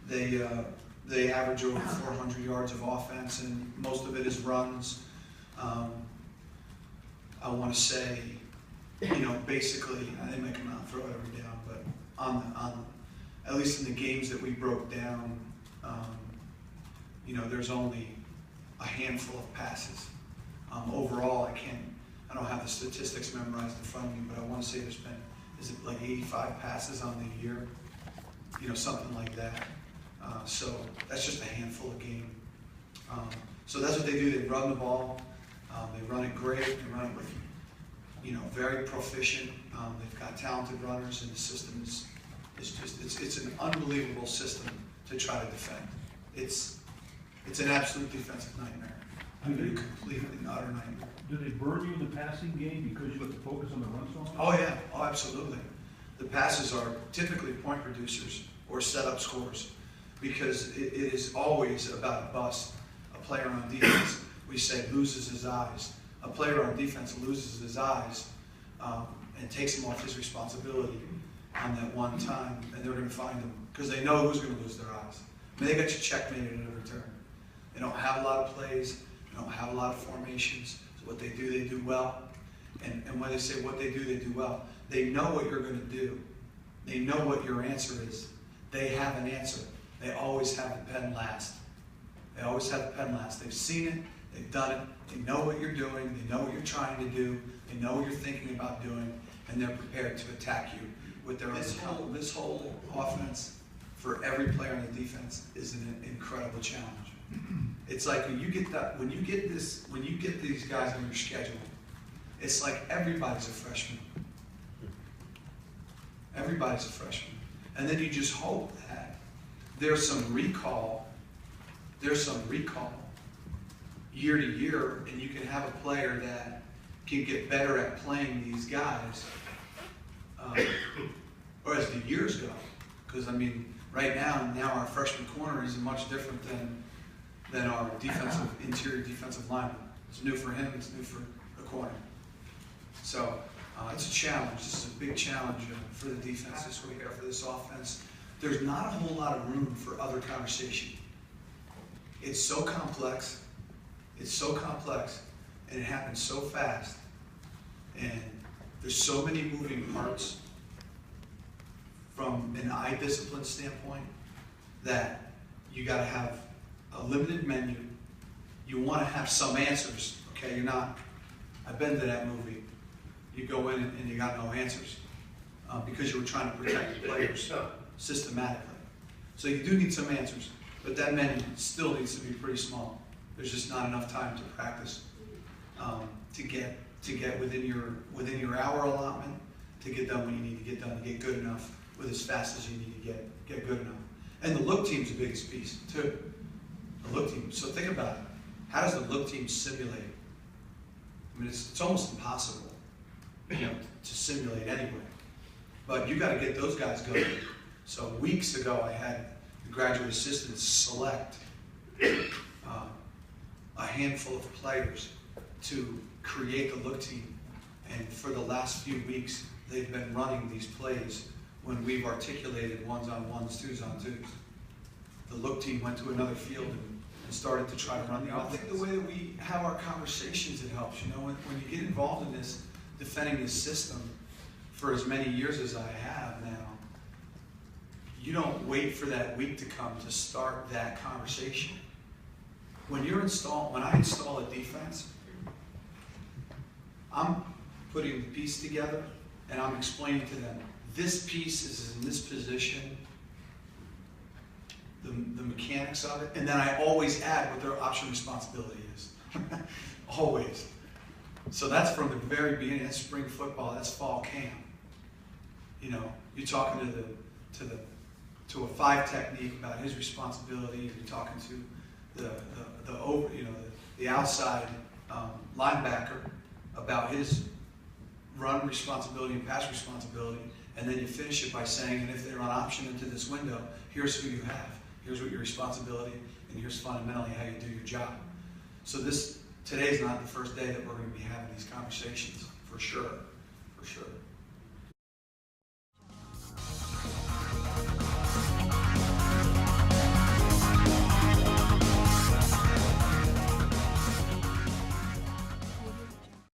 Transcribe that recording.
They average over 400 yards of offense, and most of it is runs. I want to say, basically, they may come out and throw it every down, but on at least in the games that we broke down, there's only a handful of passes. Overall, I don't have the statistics memorized in front of me, but I want to say there's been, is it like 85 passes on the year? Something like that. So that's just a handful a game. So that's what they do. They run the ball. They run it great. They run it with, very proficient. They've got talented runners, and the system is just, it's an unbelievable system to try to defend. It's an absolute defensive nightmare. A completely and utter nightmare. Do they burn you in the passing game because you have to focus on the run so much? Oh yeah, oh absolutely. The passes are typically point producers or setup scores because it is always about a bust. A player on defense, we say, loses his eyes. A player on defense loses his eyes and takes him off his responsibility on that one time, and they're going to find him because they know who's going to lose their eyes. They got you checkmated at every turn. They don't have a lot of plays. They don't have a lot of formations. So what they do well. And when they say what they do well, they know what you're going to do. They know what your answer is. They have an answer. They always have the pen last. They always have the pen last. They've seen it. They've done it. They know what you're doing. They know what you're trying to do. They know what you're thinking about doing, and they're prepared to attack you with their this whole offense for every player on the defense is an incredible challenge. It's like when you get these guys on your schedule, it's like everybody's a freshman. Everybody's a freshman. And then you just hope that there's some recall year to year, and you can have a player that can get better at playing these guys or as the years go. Because right now our freshman corner is much different than our interior defensive lineman. It's new for him, it's new for the corner. So it's a challenge. This is a big challenge for the defense this week, or for this offense. There's not a whole lot of room for other conversation. It's so complex. It's so complex, and it happens so fast. And there's so many moving parts from an eye discipline standpoint that you got to have a limited menu. You want to have some answers. Okay, I've been to that movie. You go in and you got no answers because you were trying to protect the players systematically. So you do need some answers, but that menu still needs to be pretty small. There's just not enough time to practice to get within your hour allotment, to get done what you need to get done, to get good enough with as fast as you need to get good enough. And the look team's the biggest piece too. The look team. So think about it. How does the look team simulate? It's almost impossible, to simulate anyway. But you got to get those guys going. So weeks ago, I had the graduate assistants select a handful of players to create the look team. And for the last few weeks, they've been running these plays when we've articulated ones on ones, twos on twos. The look team went to another field and started to try to run the offense. I think the way that we have our conversations, it helps. When you get involved in this, defending this system for as many years as I have now, you don't wait for that week to come to start that conversation. When I install a defense, I'm putting the piece together and I'm explaining to them, this piece is in this position, the mechanics of it, and then I always add what their option responsibility is. Always. So that's from the very beginning. That's spring football. That's fall camp. You're talking to a 5 technique about his responsibility. You're talking to the outside linebacker about his run responsibility and pass responsibility, and then you finish it by saying, and if they run option into this window, here's who you have. Here's what your responsibility, and here's fundamentally how you do your job. So today's not the first day that we're going to be having these conversations, for sure, for sure.